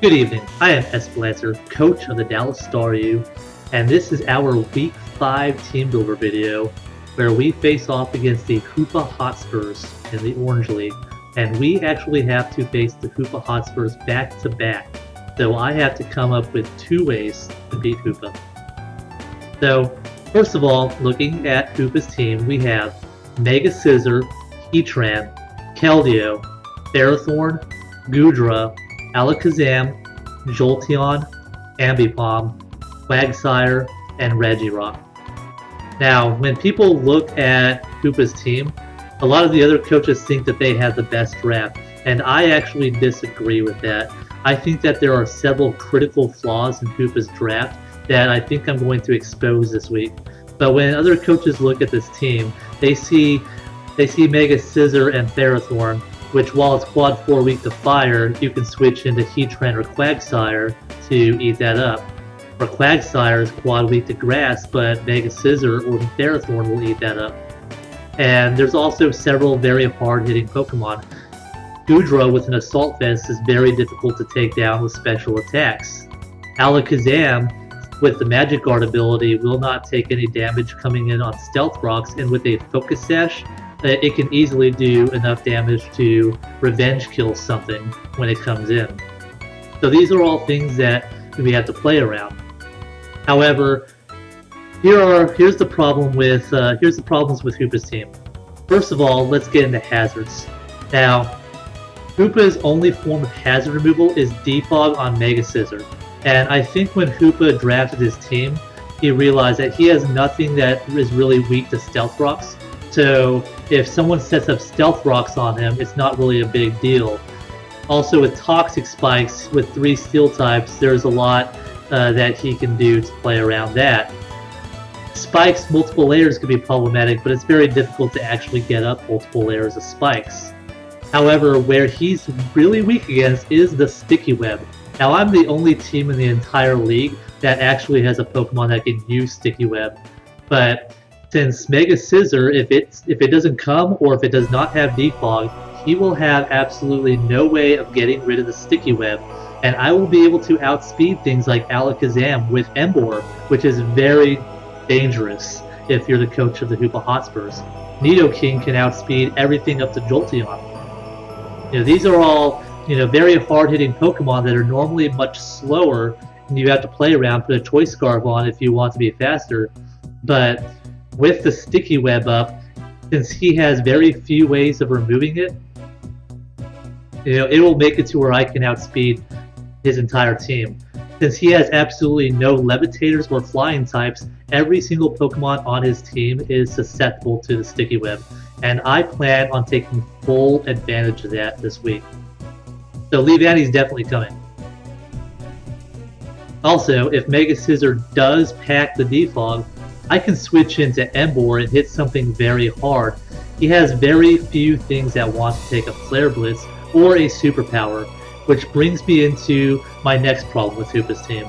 Good evening, I am Esperancer, coach of the Dallas Staryu, and this is our Week 5 Team Builder video, where we face off against the Hoopa Hotspurs in the Orange League, and we actually have to face the Hoopa Hotspurs back to back, so I have to come up with 2 ways to beat Hoopa. So, first of all, looking at Hoopa's team, we have Mega Scissor, Heatran, Keldeo, Ferrothorn, Goodra, Alakazam, Jolteon, Ambipom, Quagsire, and Regirock. Now, when people look at Hoopa's team, a lot of the other coaches think that they have the best draft, and I actually disagree with that. I think that there are several critical flaws in Hoopa's draft that I think I'm going to expose this week. But when other coaches look at this team, they see Mega Scissor and Ferrothorn, which while it's quad 4 weak to fire, you can switch into Heatran or Quagsire to eat that up. Or Quagsire is quad weak to grass, but Mega Scissor or Ferrothorn will eat that up. And there's also several very hard-hitting Pokemon. Goodra with an Assault Vest is very difficult to take down with special attacks. Alakazam with the Magic Guard ability will not take any damage coming in on Stealth Rocks, and with a Focus Sash, it can easily do enough damage to revenge kill something when it comes in. So these are all things that we have to play around. However, here's the problems with Hoopa's team. First of all, let's get into hazards. Now, Hoopa's only form of hazard removal is Defog on Mega Scissor, and I think when Hoopa drafted his team, he realized that he has nothing that is really weak to Stealth Rocks. So if someone sets up Stealth Rocks on him, it's not really a big deal. Also with Toxic Spikes, with 3 Steel types, there's a lot that he can do to play around that. Spikes, multiple layers can be problematic, but it's very difficult to actually get up multiple layers of spikes. However, where he's really weak against is the Sticky Web. Now I'm the only team in the entire league that actually has a Pokemon that can use Sticky Web, but since Mega Scissor, if it doesn't come or if it does not have Defog, he will have absolutely no way of getting rid of the Sticky Web, and I will be able to outspeed things like Alakazam with Emboar, which is very dangerous if you're the coach of the Hoopa Hotspurs. Nidoking can outspeed everything up to Jolteon. These are all very hard-hitting Pokemon that are normally much slower, and you have to play around, put a Choice Scarf on if you want to be faster, but with the Sticky Web up, since he has very few ways of removing it, it will make it to where I can outspeed his entire team. Since he has absolutely no Levitators or Flying types, every single Pokemon on his team is susceptible to the Sticky Web, and I plan on taking full advantage of that this week. So Leavanny's definitely coming. Also, if Mega Scissor does pack the Defog, I can switch into Emboar and hit something very hard. He has very few things that want to take a Flare Blitz or a Superpower, which brings me into my next problem with Hoopa's team.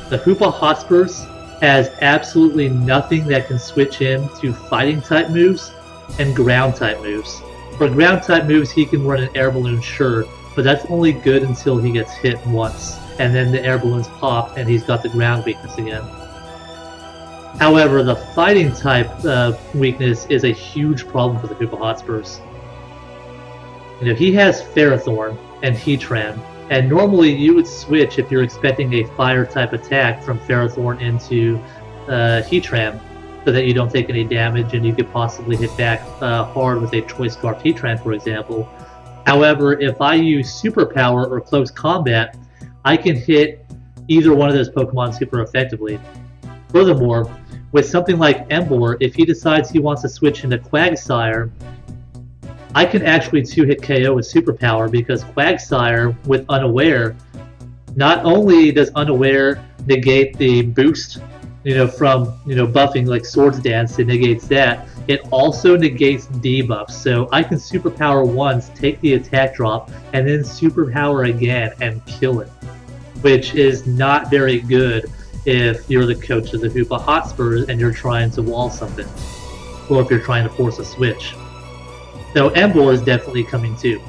The Hoopa Hotspurs has absolutely nothing that can switch him to Fighting type moves and Ground type moves. For Ground type moves, he can run an Air Balloon, sure, but that's only good until he gets hit once, and then the Air Balloons pop and he's got the Ground weakness again. However, the Fighting type weakness is a huge problem for the Hoopa Hotspurs. He has Ferrothorn and Heatran, and normally you would switch if you're expecting a Fire type attack from Ferrothorn into Heatran, so that you don't take any damage and you could possibly hit back hard with a Choice Scarf Heatran, for example. However, if I use Superpower or Close Combat, I can hit either one of those Pokemon super effectively. Furthermore, with something like Emboar, if he decides he wants to switch into Quagsire, I can actually 2-hit KO with Superpower, because Quagsire with Unaware, not only does Unaware negate the boost, from buffing like Swords Dance, it negates that, it also negates debuffs. So I can Superpower once, take the attack drop, and then Superpower again and kill it, which is not very good if you're the coach of the Hoopa Hotspurs and you're trying to wall something, or if you're trying to force a switch. So Emboar is definitely coming too.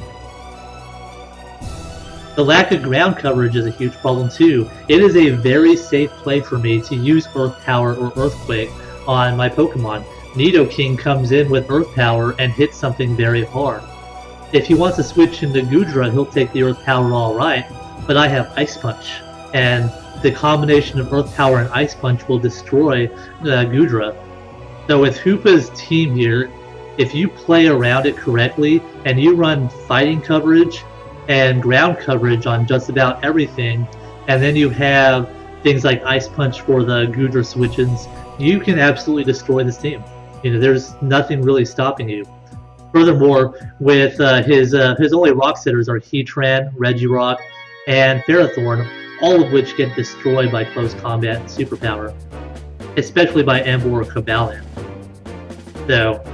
The lack of ground coverage is a huge problem too. It is a very safe play for me to use Earth Power or Earthquake on my Pokemon. Nidoking comes in with Earth Power and hits something very hard. If he wants to switch into Goodra, he'll take the Earth Power alright, but I have Ice Punch, and the combination of Earth Power and Ice Punch will destroy Goodra. So with Hoopa's team here, if you play around it correctly and you run fighting coverage and ground coverage on just about everything, and then you have things like Ice Punch for the Goodra switch-ins, you can absolutely destroy this team. You know, there's nothing really stopping you. Furthermore, with his only rock setters are Heatran, Regirock, and Ferrothorn, all of which get destroyed by close combat and superpower, especially by Ember or Cobalion. So,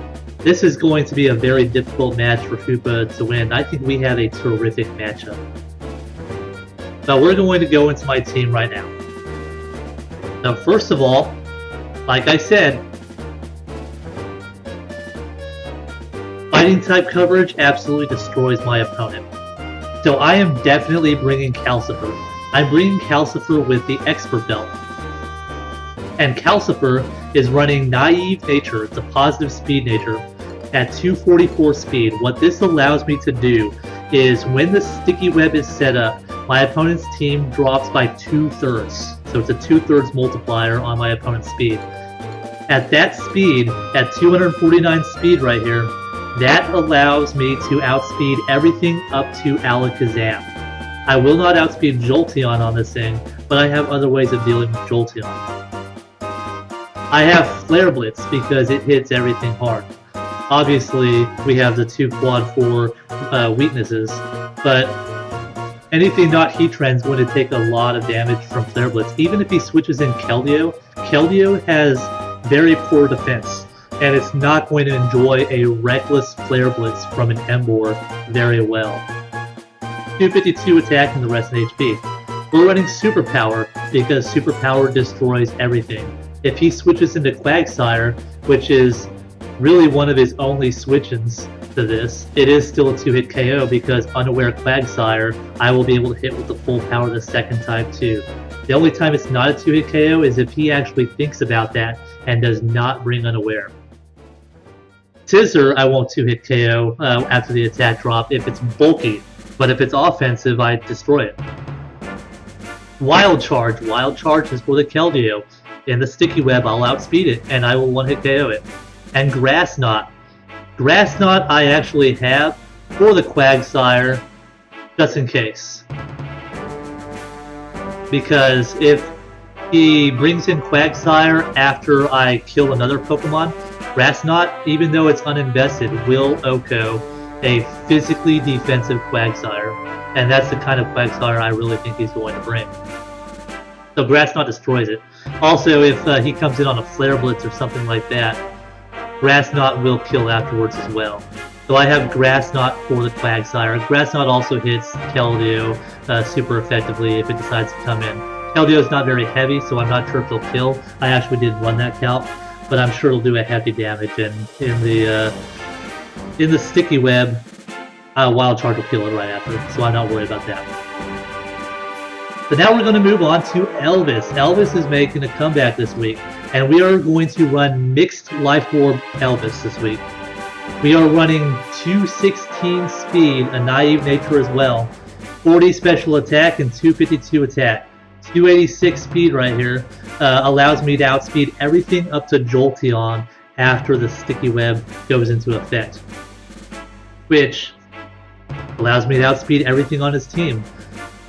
this is going to be a very difficult match for Hoopa to win. I think we have a terrific matchup. But we're going to go into my team right now. Now, first of all, like I said, fighting type coverage absolutely destroys my opponent. So I am definitely bringing Calcifer. I'm bringing Calcifer with the Expert Belt. And Calcifer is running Naive Nature, it's a positive speed nature, at 244 speed. What this allows me to do is when the sticky web is set up, my opponent's team drops by 2/3. So it's a 2/3 multiplier on my opponent's speed. At that speed, at 249 speed right here, that allows me to outspeed everything up to Alakazam. I will not outspeed Jolteon on this thing, but I have other ways of dealing with Jolteon. I have Flare Blitz because it hits everything hard. Obviously, we have the 2 quad 4 weaknesses, but anything not Heatran is going to take a lot of damage from Flare Blitz. Even if he switches in Keldeo, Keldeo has very poor defense, and it's not going to enjoy a reckless Flare Blitz from an Ember very well. 252 attack and the rest in HP. We're running Superpower because Superpower destroys everything. If he switches into Quagsire, which is really one of his only switch-ins to this, it is still a 2-hit KO because Unaware Quagsire, I will be able to hit with the full power the second time too. The only time it's not a 2-hit KO is if he actually thinks about that and does not bring Unaware. Scizor, I won't 2-hit KO after the attack drop if it's bulky, but if it's offensive, I destroy it. Wild Charge. Wild Charge is for the Keldeo. In the Sticky Web, I'll outspeed it, and I will 1-hit KO it. And Grass Knot. Grass Knot I actually have for the Quagsire, just in case. Because if he brings in Quagsire after I kill another Pokemon, Grass Knot, even though it's uninvested, will OHKO a physically defensive Quagsire. And that's the kind of Quagsire I really think he's going to bring. So Grass Knot destroys it. Also, if he comes in on a Flare Blitz or something like that, Grass Knot will kill afterwards as well. So I have Grass Knot for the Quagsire. Grass Knot also hits Keldeo super effectively if it decides to come in. Keldeo is not very heavy, so I'm not sure if it'll kill. I actually didn't run that calc, but I'm sure it'll do a heavy damage. And in the Sticky Web, Wild Charge will kill it right after, so I'm not worried about that. But now we're going to move on to Elvis. Elvis is making a comeback this week, and we are going to run Mixed Life Orb Elvis this week. We are running 216 speed, a Naive Nature as well, 40 special attack, and 252 attack. 286 speed right here allows me to outspeed everything up to Jolteon after the Sticky Web goes into effect, which allows me to outspeed everything on his team.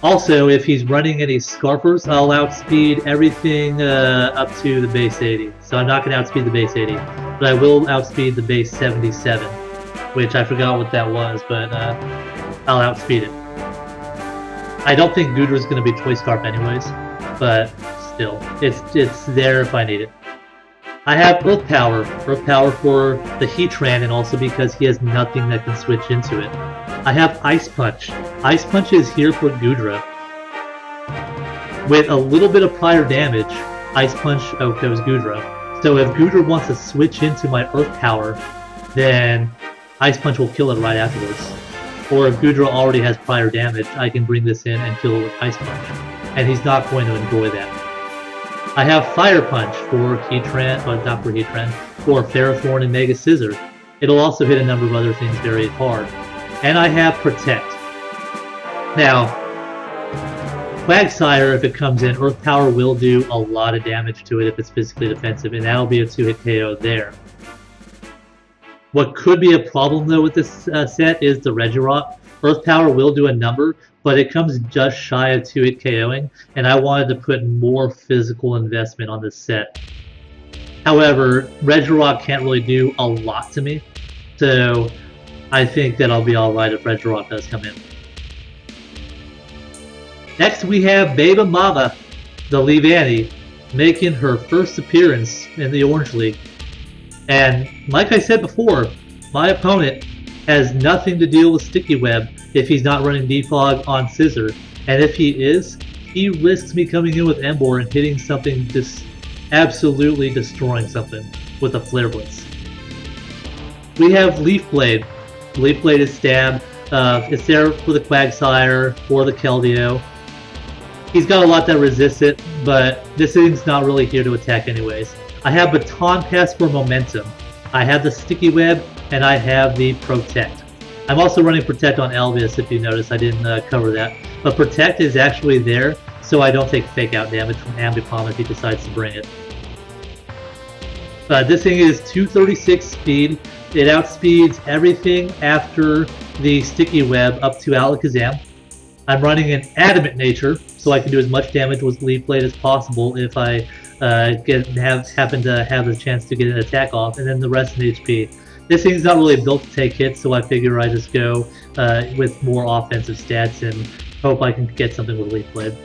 Also, if he's running any Scarfers, I'll outspeed everything up to the base 80. So I'm not going to outspeed the base 80, but I will outspeed the base 77, which I forgot what that was, but I'll outspeed it. I don't think Goodra's going to be Choice Scarf anyways, but still, it's there if I need it. I have Earth Power for the Heatran, and also because he has nothing that can switch into it. I have Ice Punch. Ice Punch is here for Goodra. With a little bit of prior damage, Ice Punch OHKOs Goodra. So if Goodra wants to switch into my Earth Power, then Ice Punch will kill it right afterwards. Or if Gudra already has prior damage, I can bring this in and kill it with Ice Punch. And he's not going to enjoy that. I have Fire Punch for Heatran, well not for Heatran, for Ferrothorn and Mega Scissor. It'll also hit a number of other things very hard. And I have Protect. Now, Quagsire, if it comes in, Earth Power will do a lot of damage to it if it's physically defensive, and that'll be a 2-hit KO there. What could be a problem though with this set is the Regirock. Earth Power will do a number, but it comes just shy of 2-hit KOing, and I wanted to put more physical investment on this set. However, Regirock can't really do a lot to me, so I think that I'll be alright if Regirock does come in. Next we have Babe Amaba, the Leavanny, making her first appearance in the Orange League. And like I said before, my opponent has nothing to deal with Sticky Web if he's not running Defog on Scissor. And if he is, he risks me coming in with Emboar and hitting something, just absolutely destroying something with a Flare Blitz. We have Leaf Blade. Leaf Blade is Stab. It's there for the Quagsire or the Keldeo. He's got a lot that resists it, but this thing's not really here to attack anyways. I have Baton Pass for Momentum. I have the Sticky Web, and I have the Protect. I'm also running Protect on Elvis, if you notice. I didn't cover that. But Protect is actually there, so I don't take Fake Out damage from Ambipom if he decides to bring it. This thing is 236 speed. It outspeeds everything after the Sticky Web up to Alakazam. I'm running an Adamant Nature, so I can do as much damage with Leaf Blade as possible if I happen to have the chance to get an attack off, and then the rest in HP. This thing's not really built to take hits, so I figure I just go with more offensive stats and hope I can get something with Leaf Blade.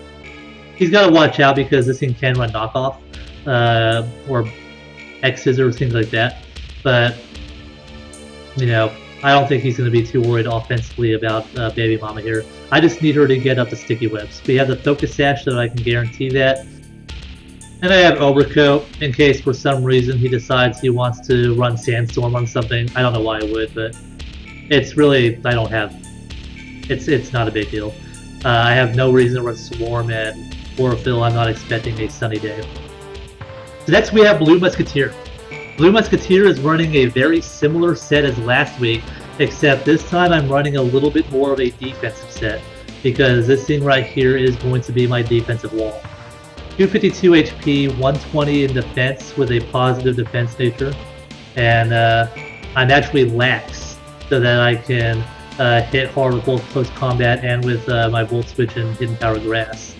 He's got to watch out because this thing can run knockoff, or X Scissors, things like that. But, you know, I don't think he's going to be too worried offensively about Baby Mama here. I just need her to get up the Sticky Webs. We have the Focus Sash so that I can guarantee that. And I have Overcoat in case for some reason he decides he wants to run Sandstorm on something. I don't know why I would, but it's really, I don't have, it's not a big deal. I have no reason to run Swarm, and Chlorophyll, I'm not expecting a sunny day. So next we have Blue Musketeer. Blue Musketeer is running a very similar set as last week, except this time I'm running a little bit more of a defensive set, because this thing right here is going to be my defensive wall. 252 HP, 120 in defense with a positive defense nature, and I'm actually lax so that I can hit hard with both close combat and with my Volt Switch and Hidden Power Grass.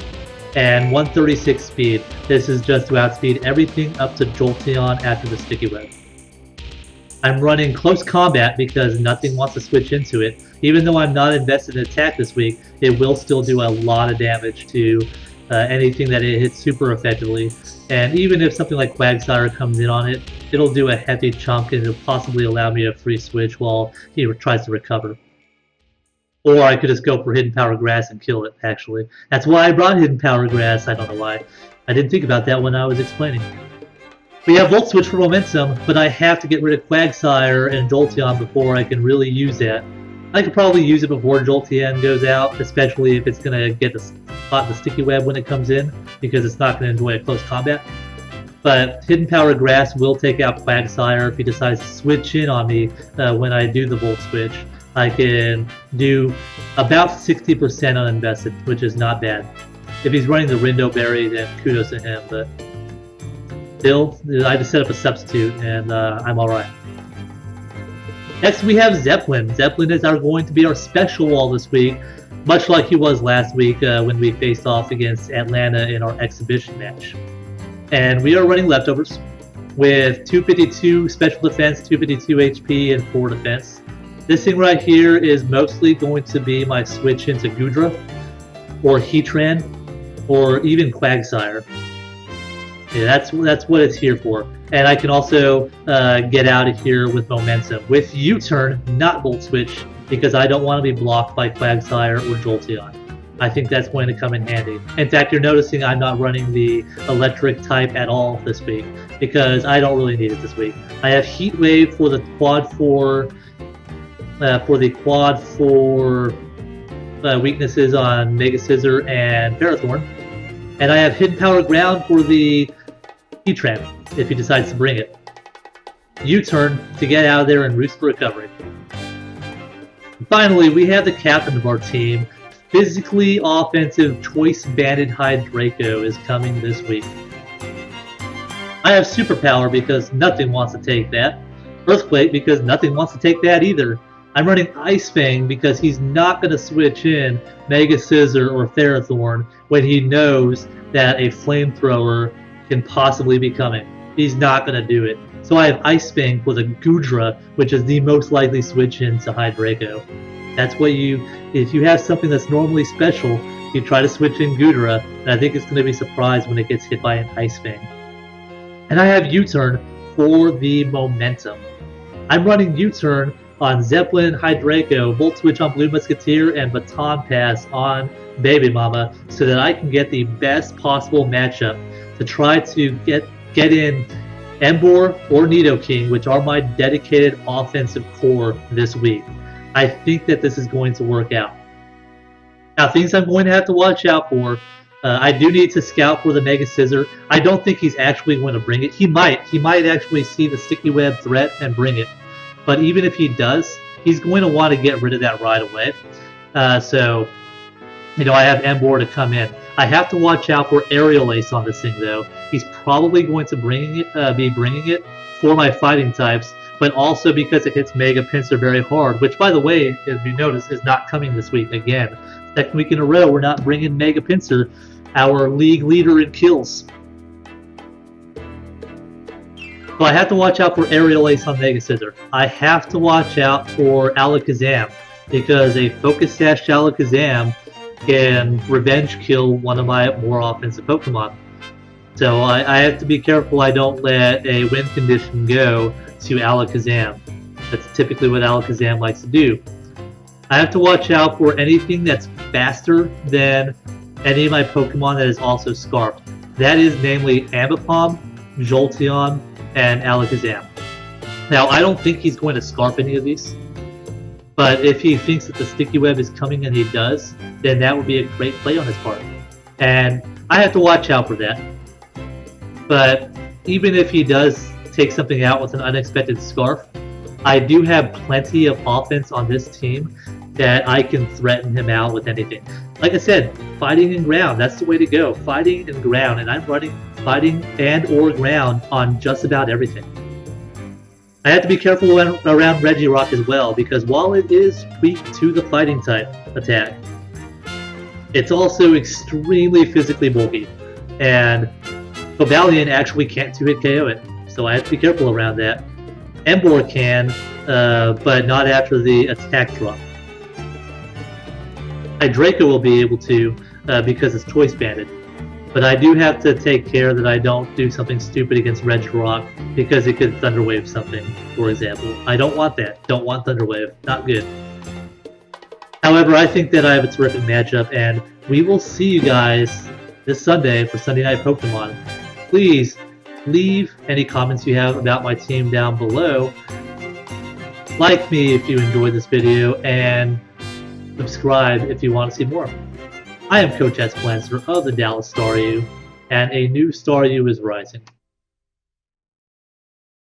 And 136 speed. This is just to outspeed everything up to Jolteon after the Sticky Web. I'm running close combat because nothing wants to switch into it. Even though I'm not invested in attack this week, it will still do a lot of damage to anything that it hits super effectively. And even if something like Quagsire comes in on it, it'll do a heavy chunk and it'll possibly allow me a free switch while he tries to recover. Or I could just go for Hidden Power Grass and kill it, actually. That's why I brought Hidden Power Grass, I don't know why. I didn't think about that when I was explaining. We have Volt Switch for Momentum, but I have to get rid of Quagsire and Jolteon before I can really use that. I could probably use it before Jolteon goes out, especially if it's going to get the spot the Sticky Web when it comes in, because it's not going to enjoy a close combat. But Hidden Power Grass will take out Quagsire if he decides to switch in on me when I do the Volt Switch. I can do about 60% uninvested, which is not bad. If he's running the Rindo Berry, then kudos to him, but still, I just set up a substitute, and I'm alright. Next we have Zeppelin. Zeppelin is going to be our special wall this week, much like he was last week when we faced off against Atlanta in our exhibition match. And we are running leftovers with 252 special defense, 252 HP, and 4 defense. This thing right here is mostly going to be my switch into Gudra, or Heatran, or even Quagsire. Yeah, that's what it's here for. And I can also get out of here with Momentum. With U-Turn, not Volt Switch, because I don't want to be blocked by Quagsire or Jolteon. I think that's going to come in handy. In fact, you're noticing I'm not running the Electric type at all this week, because I don't really need it this week. I have Heat Wave for the Quad 4 for the quad for weaknesses on Mega Scissor and Ferrothorn. And I have Hidden Power Ground for the Heatran, if he decides to bring it. U-turn to get out of there and roost for recovery. Finally, we have the captain of our team. Physically offensive Choice Banded Hide Draco is coming this week. I have Superpower because nothing wants to take that. Earthquake because nothing wants to take that either. I'm running Ice Fang because he's not going to switch in Mega Scissor or Ferrothorn when he knows that a Flamethrower can possibly be coming. He's not going to do it. So I have Ice Fang for the Goodra, which is the most likely switch in to Hide Draco. That's what if you have something that's normally special, you try to switch in Goodra, and I think it's going to be surprised when it gets hit by an Ice Fang. And I have U-turn for the momentum. I'm running U-turn on Zeppelin, Hide Draco, Volt Switch on Blue Musketeer, and Baton Pass on Baby Mama so that I can get the best possible matchup to try to get in Emboar or Nidoking, which are my dedicated offensive core this week. I think that this is going to work out. Now, things I'm going to have to watch out for. I do need to scout for the Mega Scissor. I don't think he's actually going to bring it. He might actually see the Sticky Web threat and bring it. But even if he does, he's going to want to get rid of that right away. So, I have Emboar to come in. I have to watch out for Aerial Ace on this thing, though. He's probably going to be bringing it for my fighting types, but also because it hits Mega Pinsir very hard, which, by the way, as you notice, is not coming this week again. Second week in a row, we're not bringing Mega Pinsir, our league leader in kills. So I have to watch out for Aerial Ace on Mega Scissor. I have to watch out for Alakazam, because a Focus Sash Alakazam can revenge kill one of my more offensive Pokemon. So I have to be careful I don't let a win condition go to Alakazam. That's typically what Alakazam likes to do. I have to watch out for anything that's faster than any of my Pokemon that is also Scarfed. That is namely Ambipom, Jolteon, and Alakazam. Now, I don't think he's going to Scarf any of these, but if he thinks that the Sticky Web is coming and he does, then that would be a great play on his part. And I have to watch out for that. But even if he does take something out with an unexpected Scarf, I do have plenty of offense on this team that I can threaten him out with anything. Like I said, fighting and ground, that's the way to go. Fighting and ground, and I'm running fighting and or ground on just about everything. I have to be careful around Regirock as well, because while it is weak to the fighting type attack, it's also extremely physically bulky, and Cobalion actually can't 2-hit KO it, so I have to be careful around that. Emboar can, but not after the attack drop. Draco will be able to because it's choice banded, but I do have to take care that I don't do something stupid against Regirock because it could Thunder Wave something, for example. I don't want that. Don't want Thunder Wave. Not good. However, I think that I have a terrific matchup, and we will see you guys this Sunday for Sunday Night Pokemon. Please leave any comments you have about my team down below. Like me if you enjoyed this video, and subscribe if you want to see more. I am Coach S. Plancer of the Dallas Staryu, and a new Staryu is rising.